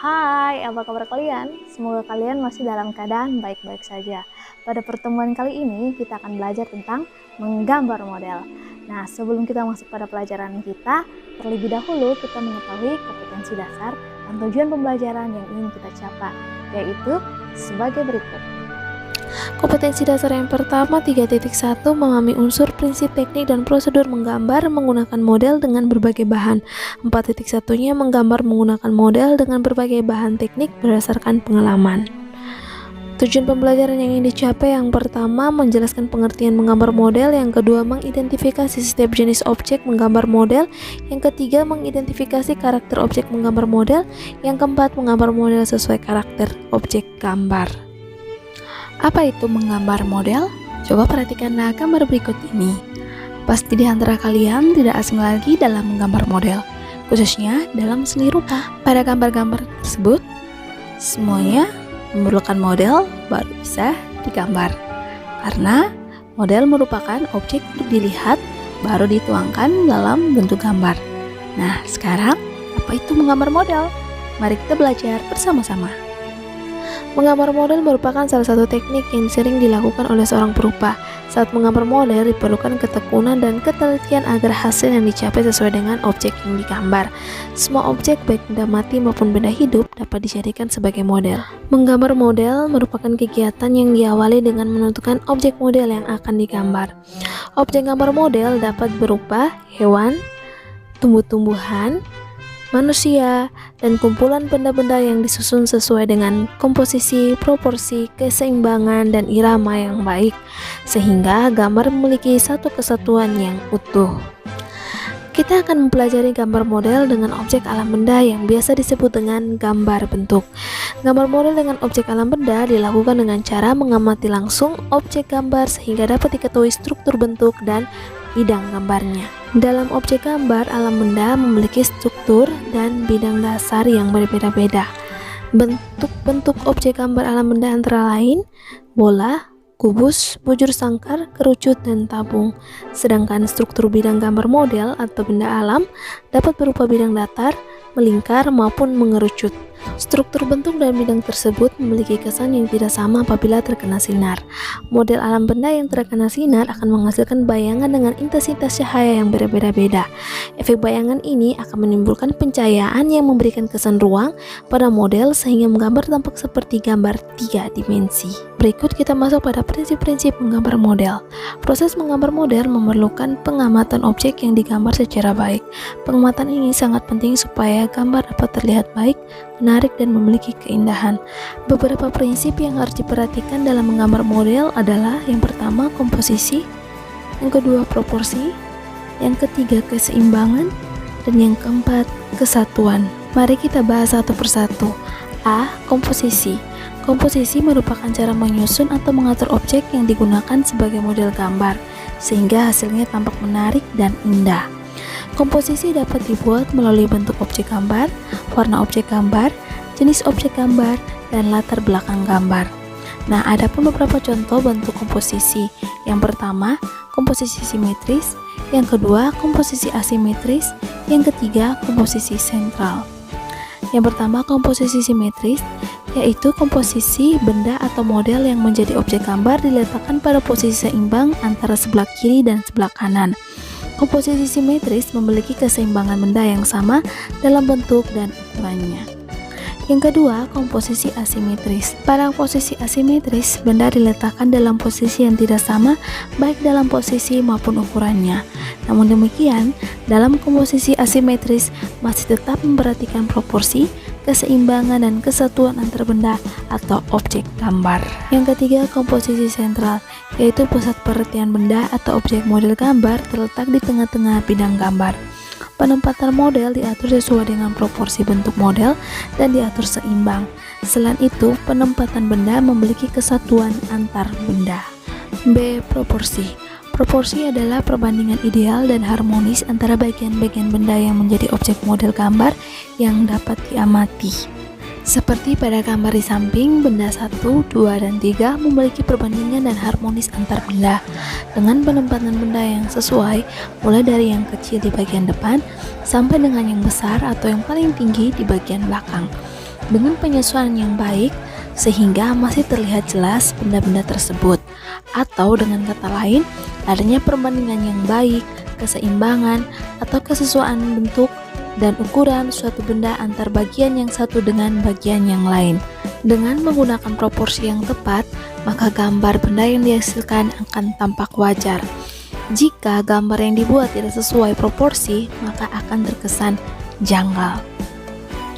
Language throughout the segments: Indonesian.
Hai, apa kabar kalian? Semoga kalian masih dalam keadaan baik-baik saja. Pada pertemuan kali ini, kita akan belajar tentang menggambar model. Nah, sebelum kita masuk pada pelajaran kita, terlebih dahulu kita mengetahui kompetensi dasar dan tujuan pembelajaran yang ingin kita capai, yaitu sebagai berikut. Kompetensi dasar yang pertama 3.1 memahami unsur, prinsip, teknik, dan prosedur menggambar menggunakan model dengan berbagai bahan. 4.1-nya menggambar menggunakan model dengan berbagai bahan teknik berdasarkan pengalaman. Tujuan pembelajaran yang ingin dicapai yang pertama menjelaskan pengertian menggambar model, yang kedua mengidentifikasi setiap jenis objek menggambar model, yang ketiga mengidentifikasi karakter objek menggambar model, yang keempat menggambar model sesuai karakter objek gambar. Apa itu menggambar model? Coba perhatikanlah gambar berikut ini. Pasti di antara kalian tidak asing lagi dalam menggambar model, khususnya dalam seni rupa. Pada gambar-gambar tersebut, semuanya memerlukan model baru bisa digambar. Karena model merupakan objek untuk dilihat baru dituangkan dalam bentuk gambar. Nah, sekarang apa itu menggambar model? Mari kita belajar bersama-sama. Menggambar model merupakan salah satu teknik yang sering dilakukan oleh seorang perupa. Saat menggambar model diperlukan ketekunan dan ketelitian agar hasil yang dicapai sesuai dengan objek yang digambar. Semua objek baik benda mati maupun benda hidup dapat dijadikan sebagai model. Menggambar model merupakan kegiatan yang diawali dengan menentukan objek model yang akan digambar. Objek gambar model dapat berupa hewan, tumbuh-tumbuhan, manusia, dan kumpulan benda-benda yang disusun sesuai dengan komposisi, proporsi, keseimbangan, dan irama yang baik, sehingga gambar memiliki satu kesatuan yang utuh. Kita akan mempelajari gambar model dengan objek alam benda yang biasa disebut dengan gambar bentuk. Gambar model dengan objek alam benda dilakukan dengan cara mengamati langsung objek gambar sehingga dapat diketahui struktur bentuk dan bidang gambarnya. Dalam objek gambar alam benda memiliki struktur dan bidang dasar yang berbeda-beda. Bentuk-bentuk objek gambar alam benda antara lain bola, kubus, bujur sangkar, kerucut, dan tabung. Sedangkan struktur bidang gambar model atau benda alam dapat berupa bidang datar, melingkar, maupun mengerucut. Struktur bentuk dan bidang tersebut memiliki kesan yang tidak sama apabila terkena sinar. Model alam benda yang terkena sinar akan menghasilkan bayangan dengan intensitas cahaya yang berbeda-beda. Efek bayangan ini akan menimbulkan pencahayaan yang memberikan kesan ruang pada model sehingga menggambar tampak seperti gambar 3 dimensi. Berikut kita masuk pada prinsip-prinsip menggambar model. Proses menggambar model memerlukan pengamatan objek yang digambar secara baik. Pengamatan ini sangat penting supaya gambar dapat terlihat baik, menarik, dan memiliki keindahan. Beberapa prinsip yang harus diperhatikan dalam menggambar model adalah yang pertama komposisi, yang kedua proporsi, yang ketiga keseimbangan, dan yang keempat kesatuan. Mari kita bahas satu persatu. A. Komposisi. Komposisi merupakan cara menyusun atau mengatur objek yang digunakan sebagai model gambar sehingga hasilnya tampak menarik dan indah. Komposisi dapat dibuat melalui bentuk objek gambar, warna objek gambar, jenis objek gambar, dan latar belakang gambar. Nah, ada pun beberapa contoh bentuk komposisi. Yang pertama, komposisi simetris, yang kedua, komposisi asimetris, yang ketiga, komposisi sentral. Yang pertama, komposisi simetris, yaitu komposisi benda atau model yang menjadi objek gambar diletakkan pada posisi seimbang antara sebelah kiri dan sebelah kanan. Komposisi simetris memiliki keseimbangan benda yang sama dalam bentuk dan ukurannya. Yang kedua, komposisi asimetris. Pada posisi asimetris, benda diletakkan dalam posisi yang tidak sama baik dalam posisi maupun ukurannya. Namun demikian, dalam komposisi asimetris masih tetap memperhatikan proporsi, keseimbangan, dan kesatuan antar benda atau objek gambar. Yang ketiga, komposisi sentral, yaitu pusat perhatian benda atau objek model gambar terletak di tengah-tengah bidang gambar. Penempatan model diatur sesuai dengan proporsi bentuk model dan diatur seimbang. Selain itu, penempatan benda memiliki kesatuan antar benda. B. Proporsi. Proporsi adalah perbandingan ideal dan harmonis antara bagian-bagian benda yang menjadi objek model gambar yang dapat diamati. Seperti pada gambar di samping, benda 1, 2, dan 3 memiliki perbandingan dan harmonis antar benda dengan penempatan benda yang sesuai, mulai dari yang kecil di bagian depan sampai dengan yang besar atau yang paling tinggi di bagian belakang. dengan penyesuaian yang baik sehingga masih terlihat jelas benda-benda tersebut, atau dengan kata lain adanya perbandingan yang baik, keseimbangan, atau kesesuaian bentuk dan ukuran suatu benda antar bagian yang satu dengan bagian yang lain. Dengan menggunakan proporsi yang tepat, maka gambar benda yang dihasilkan akan tampak wajar. Jika gambar yang dibuat tidak sesuai proporsi, maka akan terkesan janggal.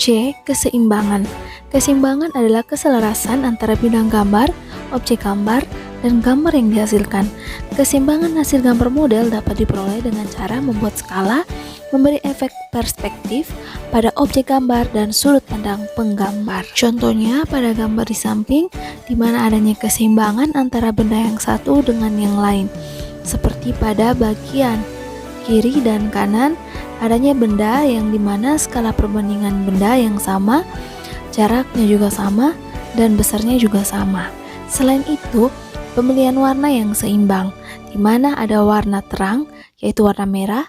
C. Keseimbangan. Keseimbangan adalah keselarasan antara bidang gambar, objek gambar, dan gambar yang dihasilkan. Keseimbangan hasil gambar model dapat diperoleh dengan cara membuat skala, memberi efek perspektif pada objek gambar dan sudut pandang penggambar. Contohnya pada gambar di samping, di mana adanya keseimbangan antara benda yang satu dengan yang lain. Seperti pada bagian kiri dan kanan, adanya benda yang dimana skala perbandingan benda yang sama, jaraknya juga sama, dan besarnya juga sama. Selain itu, pemilihan warna yang seimbang, di mana ada warna terang, yaitu warna merah,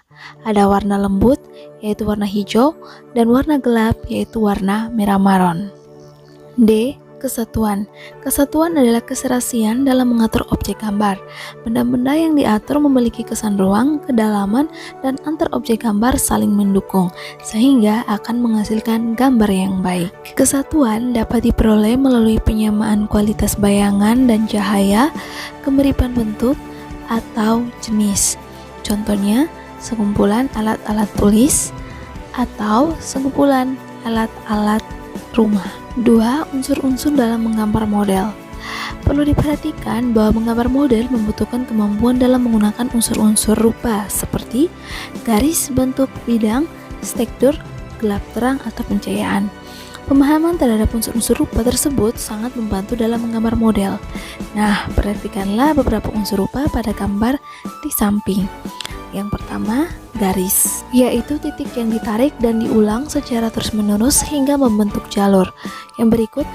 ada warna lembut, yaitu warna hijau, dan warna gelap, yaitu warna merah maron. D. Kesatuan. Kesatuan adalah keserasian dalam mengatur objek gambar. Benda-benda yang diatur memiliki kesan ruang, kedalaman, dan antar objek gambar saling mendukung, sehingga akan menghasilkan gambar yang baik. Kesatuan dapat diperoleh melalui penyamaan kualitas bayangan dan cahaya, kemiripan bentuk, atau jenis. Contohnya, sekumpulan alat-alat tulis atau sekumpulan alat-alat rumah. 2. Unsur-unsur dalam menggambar model. Perlu diperhatikan bahwa menggambar model membutuhkan kemampuan dalam menggunakan unsur-unsur rupa seperti garis, bentuk, bidang, struktur, gelap terang, atau pencahayaan. Pemahaman terhadap unsur-unsur rupa tersebut sangat membantu dalam menggambar model. Nah, perhatikanlah beberapa unsur rupa pada gambar di samping. Yang pertama, garis, yaitu titik yang ditarik dan diulang secara terus-menerus hingga membentuk jalur. Yang berikut,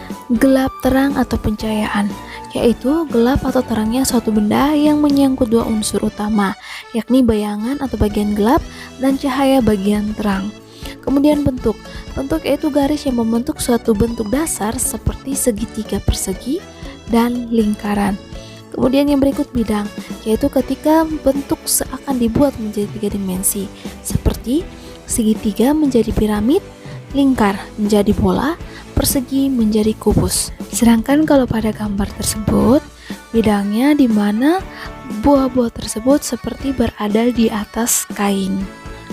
gelap terang atau pencahayaan, yaitu gelap atau terangnya suatu benda yang menyangkut dua unsur utama, yakni bayangan atau bagian gelap dan cahaya bagian terang. Kemudian bentuk yaitu garis yang membentuk suatu bentuk dasar seperti segitiga persegi dan lingkaran. Kemudian yang berikut bidang, yaitu ketika bentuk seakan dibuat menjadi 3 dimensi, seperti segitiga menjadi piramid, lingkar menjadi bola, persegi menjadi kubus. Sedangkan kalau pada gambar tersebut, bidangnya di mana buah-buah tersebut seperti berada di atas kain.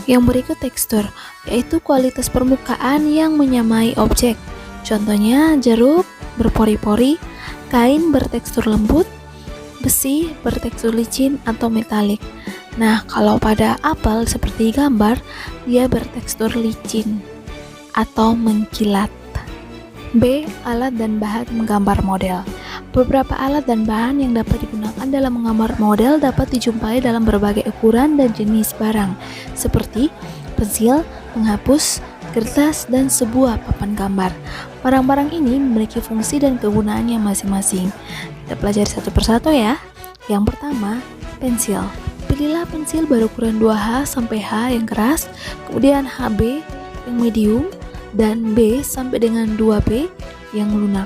Yang berikut tekstur, yaitu kualitas permukaan yang menyamai objek. Contohnya jeruk berpori-pori, kain bertekstur lembut, besi bertekstur licin atau metalik. Nah, kalau pada apel seperti gambar, dia bertekstur licin atau mengkilat. B. Alat dan bahan menggambar model. Beberapa alat dan bahan yang dapat digunakan dalam menggambar model dapat dijumpai dalam berbagai ukuran dan jenis barang, seperti pensil, penghapus, kertas, dan sebuah papan gambar. Barang-barang ini memiliki fungsi dan kegunaannya masing-masing. Kita pelajari satu persatu ya. Yang pertama, pensil. Pilihlah pensil berukuran 2H sampai H yang keras, kemudian HB yang medium, dan B sampai dengan 2B yang lunak.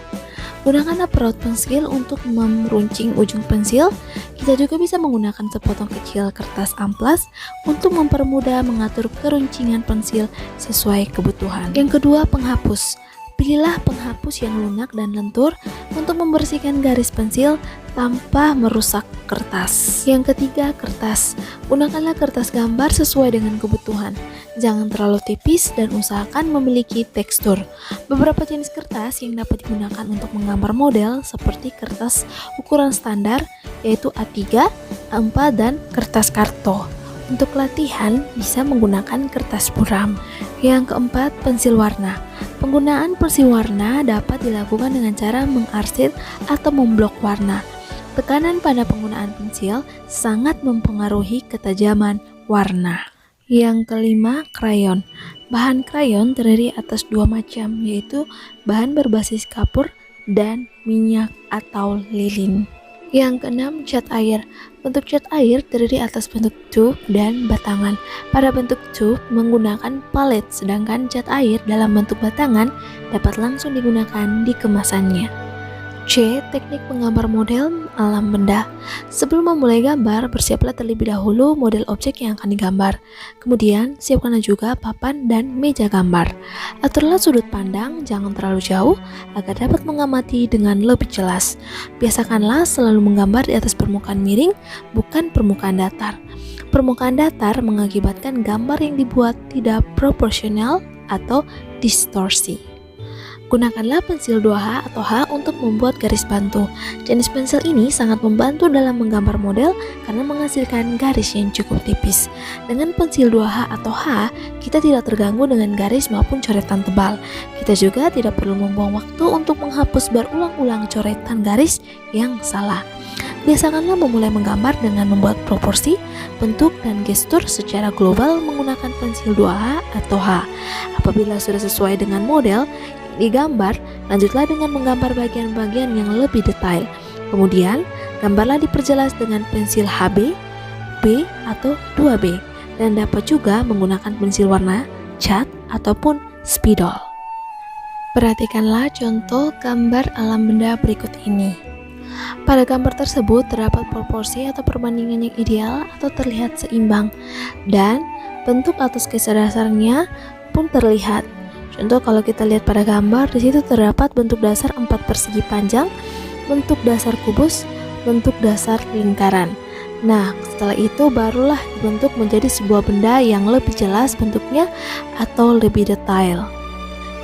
Gunakan aparatur pensil untuk meruncing ujung pensil. Kita juga bisa menggunakan sepotong kecil kertas amplas untuk mempermudah mengatur keruncingan pensil sesuai kebutuhan. Yang kedua, penghapus. Pilihlah penghapus yang lunak dan lentur untuk membersihkan garis pensil tanpa merusak kertas. Yang ketiga, kertas. Gunakanlah kertas gambar sesuai dengan kebutuhan. Jangan terlalu tipis dan usahakan memiliki tekstur. Beberapa jenis kertas yang dapat digunakan untuk menggambar model seperti kertas ukuran standar, yaitu A3, A4, dan kertas karto. Untuk latihan bisa menggunakan kertas buram. Yang keempat, pensil warna. Penggunaan pensil warna dapat dilakukan dengan cara mengarsir atau memblok warna. Tekanan pada penggunaan pensil sangat mempengaruhi ketajaman warna. Yang kelima, krayon. Bahan krayon terdiri atas 2 macam, yaitu bahan berbasis kapur dan minyak atau lilin. Yang keenam, cat air. Bentuk cat air terdiri atas bentuk tube dan batangan. Pada bentuk tube menggunakan palet, sedangkan cat air dalam bentuk batangan dapat langsung digunakan di kemasannya. C. Teknik menggambar model alam benda. Sebelum memulai gambar, bersiaplah terlebih dahulu model objek yang akan digambar. Kemudian, siapkanlah juga papan dan meja gambar. Aturlah sudut pandang, jangan terlalu jauh, agar dapat mengamati dengan lebih jelas. Biasakanlah selalu menggambar di atas permukaan miring, bukan permukaan datar. Permukaan datar mengakibatkan gambar yang dibuat tidak proporsional atau distorsi. Gunakanlah pensil 2H atau H untuk membuat garis bantu. Jenis pensil ini sangat membantu dalam menggambar model karena menghasilkan garis yang cukup tipis. Dengan pensil 2H atau H, kita tidak terganggu dengan garis maupun coretan tebal. Kita juga tidak perlu membuang waktu untuk menghapus berulang-ulang coretan garis yang salah. Biasakanlah memulai menggambar dengan membuat proporsi, bentuk, dan gestur secara global menggunakan pensil 2H atau H. Apabila sudah sesuai dengan model digambar, lanjutlah dengan menggambar bagian-bagian yang lebih detail. Kemudian, gambarlah diperjelas dengan pensil HB, B, atau 2B, dan dapat juga menggunakan pensil warna, cat, ataupun spidol. Perhatikanlah contoh gambar alam benda berikut ini. Pada gambar tersebut terdapat proporsi atau perbandingan yang ideal atau terlihat seimbang, dan bentuk atau sketsa dasarnya pun terlihat. Contoh kalau kita lihat pada gambar, di situ terdapat bentuk dasar 4 persegi panjang, bentuk dasar kubus, bentuk dasar lingkaran. Nah, setelah itu barulah dibentuk menjadi sebuah benda yang lebih jelas bentuknya atau lebih detail,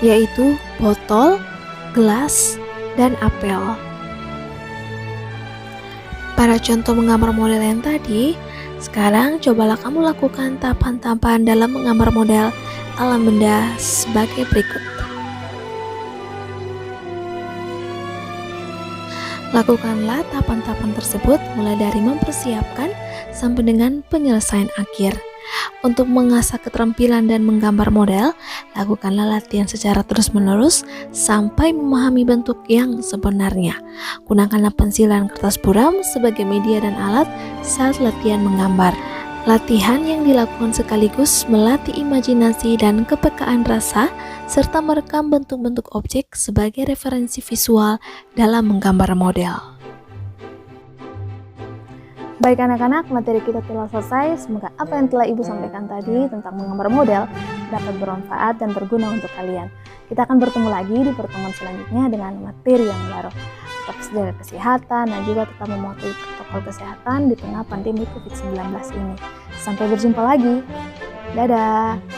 yaitu botol, gelas, dan apel. Pada contoh menggambar model yang tadi, sekarang cobalah kamu lakukan tahapan-tahapan dalam menggambar model alam benda sebagai berikut. Lakukanlah tahapan-tahapan tersebut mulai dari mempersiapkan sampai dengan penyelesaian akhir. Untuk mengasah keterampilan dan menggambar model, lakukanlah latihan secara terus-menerus sampai memahami bentuk yang sebenarnya. Gunakanlah pensil dan kertas buram sebagai media dan alat saat latihan menggambar. Latihan yang dilakukan sekaligus melatih imajinasi dan kepekaan rasa, serta merekam bentuk-bentuk objek sebagai referensi visual dalam menggambar model. Baik anak-anak, materi kita telah selesai. Semoga apa yang telah Ibu sampaikan tadi tentang menggambar model dapat bermanfaat dan berguna untuk kalian. Kita akan bertemu lagi di pertemuan selanjutnya dengan materi yang baru. Tetap jaga kesehatan dan juga tetap mematuhi protokol kesehatan di tengah pandemi COVID-19 ini. Sampai berjumpa lagi. Dadah.